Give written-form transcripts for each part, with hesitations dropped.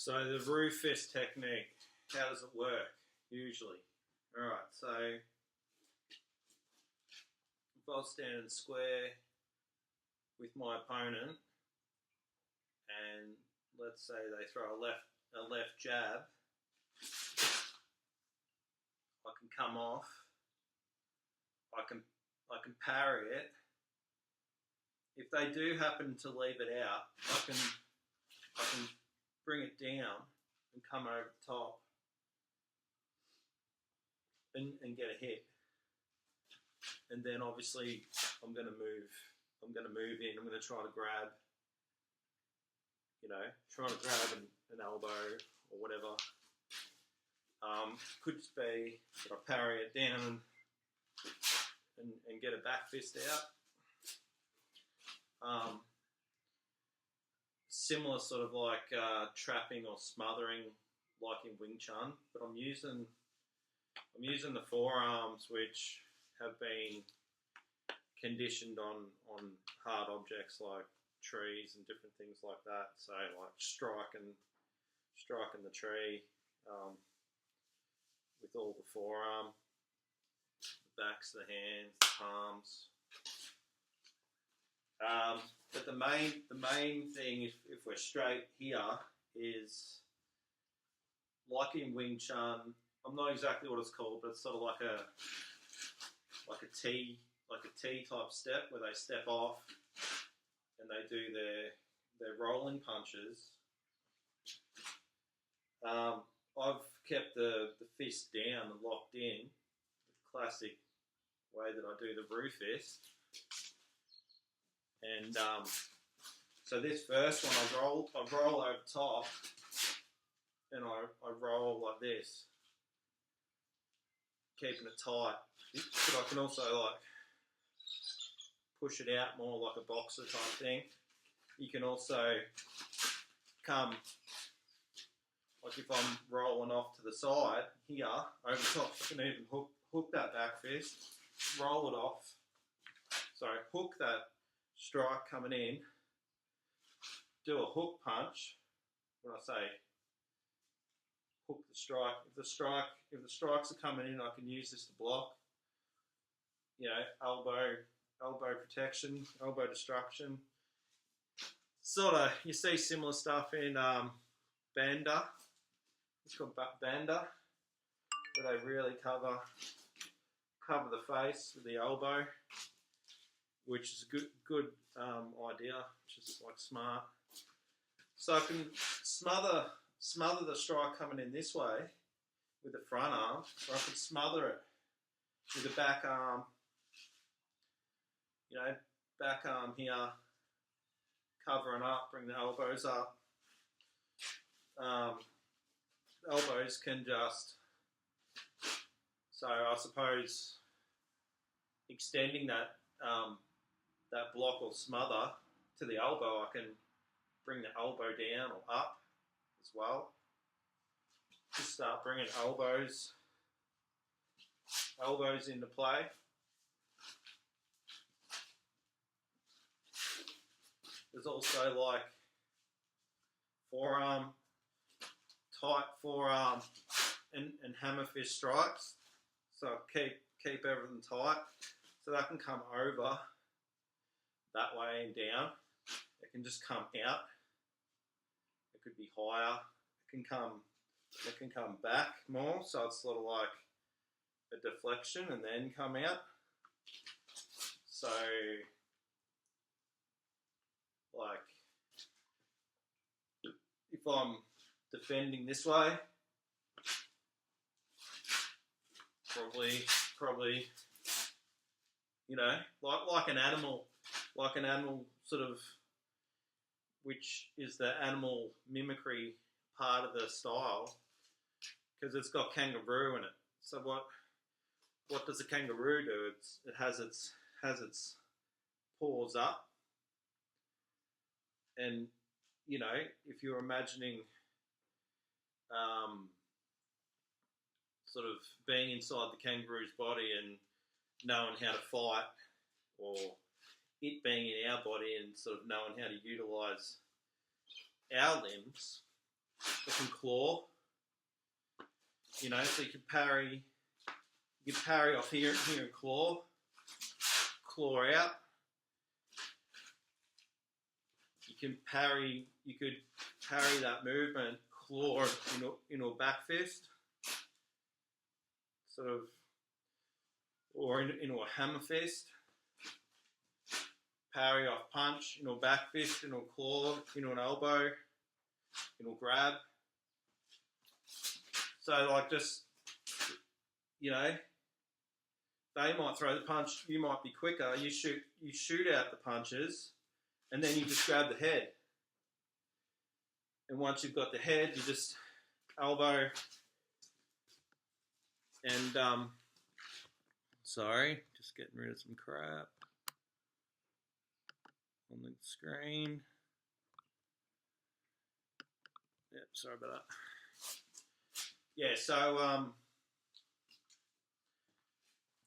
So the roof fist technique, how does it work usually? Alright, so if I was standing square with my opponent and let's say they throw a left jab, I can come off, I can parry it. If they do happen to leave it out, I can bring it down and come over the top and get a hit. And then obviously I'm going to move in. I'm going to try to grab, an elbow or whatever. Could just be that I parry it down and get a back fist out. Similar sort of like trapping or smothering like in Wing Chun, but I'm using the forearms which have been conditioned on hard objects like trees and different things like that. So like striking the tree with all the forearm, the backs of the hands, the palms. But the main thing, if we're straight here, is like in Wing Chun. I'm not exactly what it's called, but it's sort of like a T type step where they step off and they do their rolling punches. I've kept the fist down and locked in, the classic way that I do the roof fist. And so this first one, I roll over top, and I roll like this, keeping it tight. But I can also like push it out more like a boxer type thing. You can also come, like if I'm rolling off to the side here, over top, I can even hook that back fist, roll it off. Sorry, hook that strike coming in, do a hook punch. When I say hook the strike, if the strikes are coming in, I can use this to block. Elbow protection, elbow destruction. Sort of, you see similar stuff in Banda. It's called Banda, where they really cover the face with the elbow, which is a good idea, which is like smart. So I can smother the strike coming in this way with the front arm, or I can smother it with the back arm. Back arm here, covering up, bring the elbows up. Elbows can just, so I suppose extending that block or smother to the elbow, I can bring the elbow down or up as well. Just start bringing elbows into play. There's also like tight forearm and hammer fist strikes. So keep everything tight. So that can come over that way and down. It can just come out. It could be higher. It can come back more. So it's sort of like a deflection and then come out. So like if I'm defending this way, probably like an animal sort of, which is the animal mimicry part of the style, because it's got kangaroo in it. So what does a kangaroo do? It has its paws up, and if you're imagining sort of being inside the kangaroo's body and knowing how to fight, or it being in our body and sort of knowing how to utilise our limbs, claw. You know, so you can parry off here and claw out. You could parry that movement, claw into a back fist, sort of, or into a hammer fist. Parry off punch, into a back fist, into a claw, into an elbow, into a grab. So like just, you know, they might throw the punch, you might be quicker, you shoot out the punches, and then you just grab the head. And once you've got the head, you just elbow and, sorry, just getting rid of some crap on the screen. Yep, sorry about that. Yeah, so,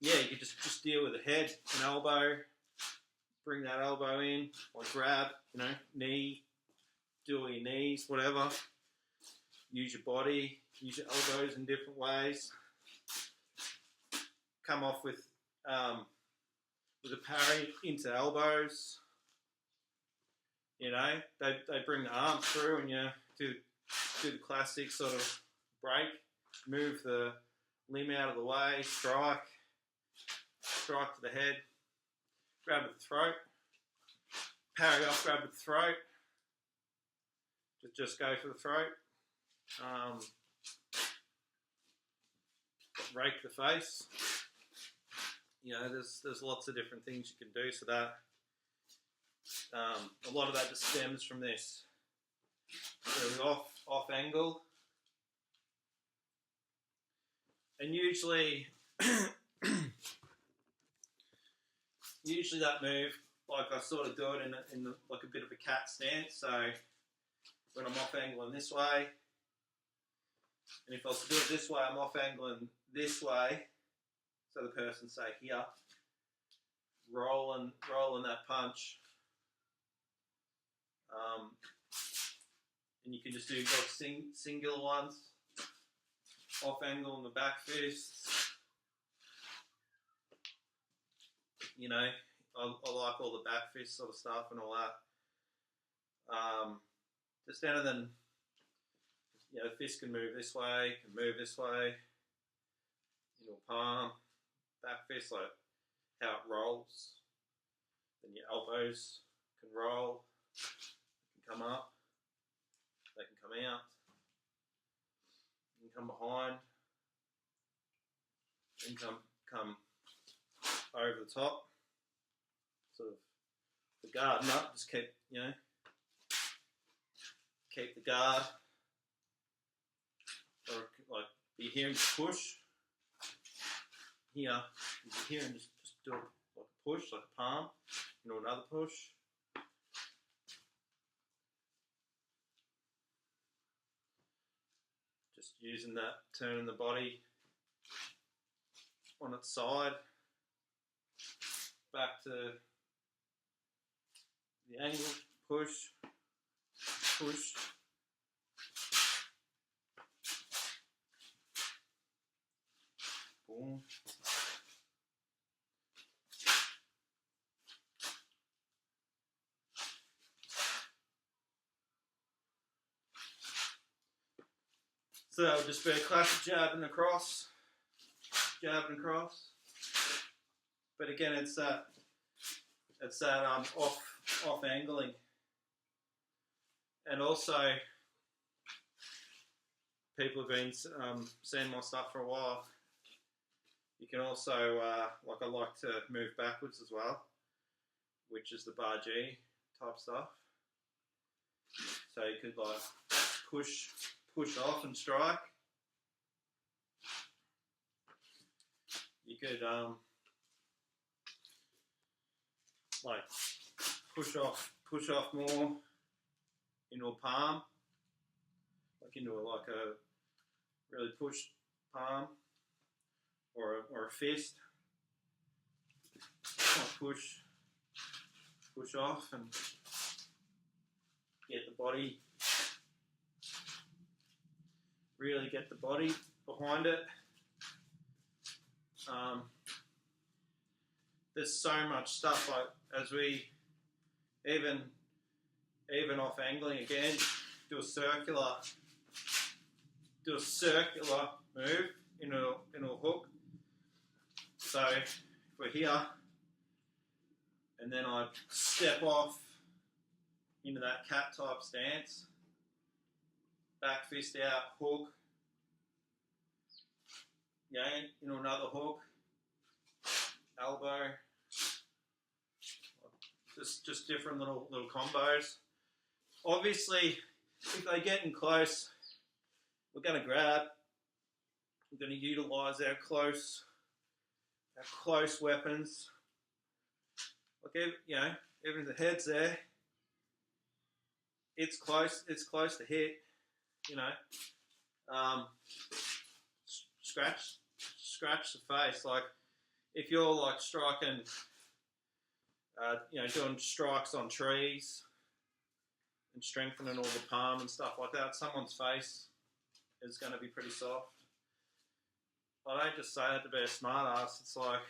yeah, you could just deal with the head, an elbow, bring that elbow in, or grab, you know, knee, do all your knees, whatever. Use your body, use your elbows in different ways. Come off with a parry into elbows. You know, they bring the arms through and you do the classic sort of break, move the limb out of the way, strike to the head, grab at the throat, parry off, grab at the throat, just go for the throat, rake the face. You know, there's lots of different things you can do, so that a lot of that just stems from this. So off angle, and usually that move, like I sort of do it in like a bit of a cat stance. So when I'm off angling this way, and if I was to do it this way, I'm off angling this way. So the person, say here, rolling that punch, and you can just do like singular ones, off angle in the back fist. You know, I like all the back fist sort of stuff and all that. Just better than, you know, the fist can move this way, you know, palm, back fist, like how it rolls. Then your elbows can roll, they can come up, they can come out, you can come behind, and come over the top. Sort of the guard nut, just keep the guard, or like be here and just push. Here, be here and just do it like a push, like a palm, you know, another push. Just using that, turning the body on its side, back to the angle, push, boom. So that would just be a classic jab and across. But again, it's that off angling, and also people have been seeing my stuff for a while. You can also like I like to move backwards as well, which is the bar G type stuff. So you could like push off and strike. You could like push off more into a palm, like into a really push palm, or a fist. Push off and get the body really get the body behind it. There's so much stuff, like as we even off angling again, do a circular move into a hook. So if we're here, and then I step off into that cat type stance, back fist out, hook, again into another hook, elbow, just different little combos. Obviously, if they get in close, we're going to grab. We're going to utilise our close weapons. Like, even if the head's there, it's close to hit. Scratch the face. Like if you're like striking, doing strikes on trees and strengthening all the palm and stuff like that, someone's face is going to be pretty soft. I don't just say that to be a smart ass. It's like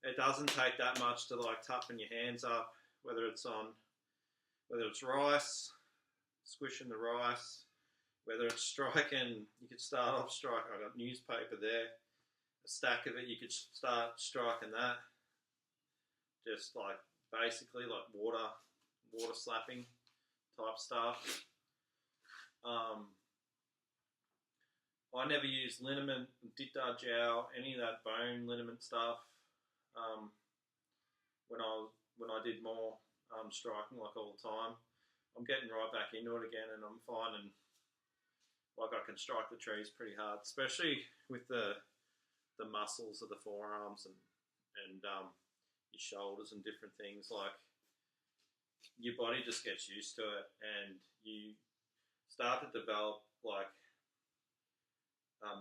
it doesn't take that much to like toughen your hands up, whether it's rice, squishing the rice, whether it's striking. You could start off striking. I got newspaper there, a stack of it. You could start striking that. Just like basically like water slapping type stuff. I never used liniment, ditta jiao, any of that bone liniment stuff. When I did more striking like all the time, I'm getting right back into it again, and I'm finding like I can strike the trees pretty hard, especially with the muscles of the forearms and your shoulders and different things. Like your body just gets used to it, and you start to develop like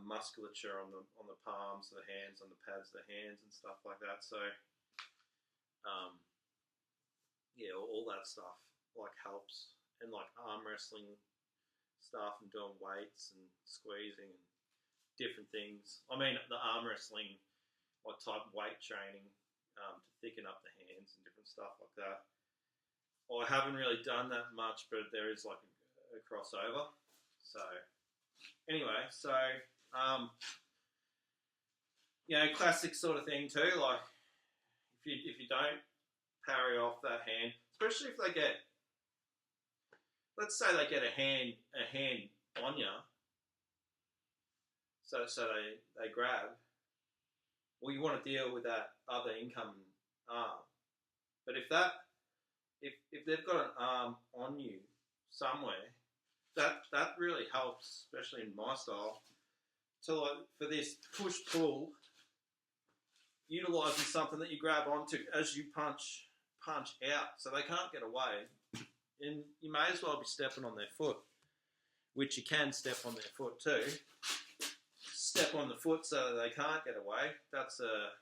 musculature on the palms of the hands, on the pads of the hands and stuff like that. So all that stuff like helps, and like arm wrestling stuff and doing weights and squeezing and different things. I mean, the arm wrestling like type weight training to thicken up the hands and different stuff like that. Well, I haven't really done that much, but there is like a crossover. So anyway, classic sort of thing too. Like if you don't parry off that hand, especially if they get, let's say they get a hand on you, so they grab. Well, you want to deal with that other incoming arm, but if they've got an arm on you somewhere, that really helps, especially in my style, to like for this push pull, utilising something that you grab onto as you punch out, so they can't get away, and you may as well be stepping on their foot, which you can step on their foot too. Step on the foot so that they can't get away. That's a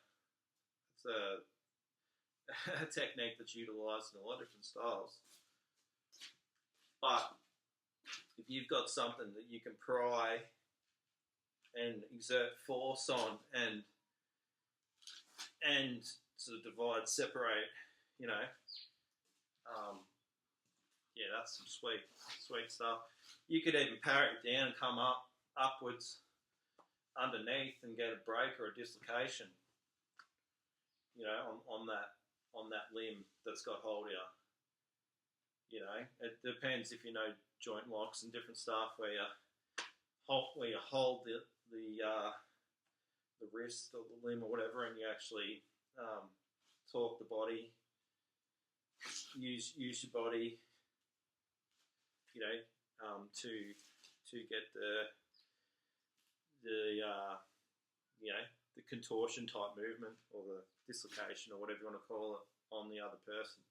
technique that's utilised in a lot of different styles. But if you've got something that you can pry and exert force on and sort of divide, separate, that's some sweet stuff. You could even parry it down and come upwards underneath and get a break or a dislocation, on that limb that's got hold of you. It depends if you know joint locks and different stuff where you hold the wrist or the limb or whatever, and you actually torque the body, use your body, to get the contortion type movement or the dislocation or whatever you want to call it on the other person.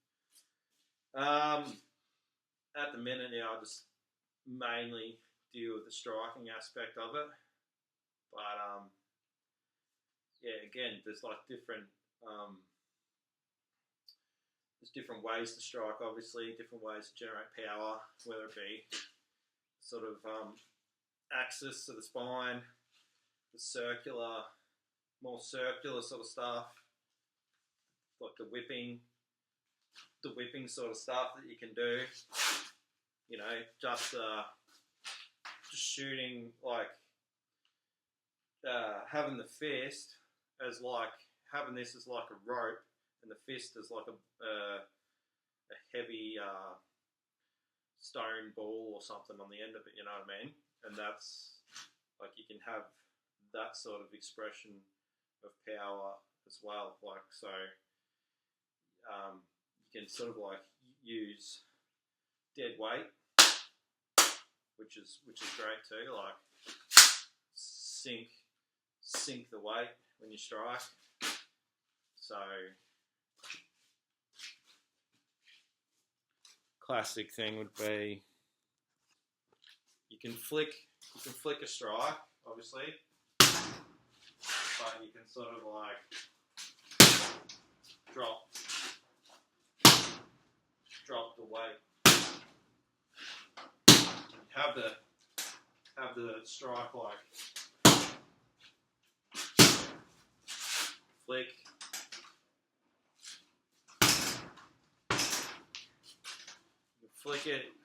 At the minute now, I just mainly deal with the striking aspect of it, but again, there's like different ways to strike. Obviously, different ways to generate power, whether it be sort of axis to the spine, the circular, more circular sort of stuff, like the whipping sort of stuff that you can do. You know, just shooting, like having the fist as like having this as like a rope, and the fist is like a heavy stone ball or something on the end of it. You know what I mean? And that's like you can have that sort of expression of power as well. Like so, you can sort of like use dead weight, which is great too. Like sink the weight when you strike. So classic thing would be you can flick a strike, obviously, but you can sort of like drop the weight. Have the strike like flick. You flick it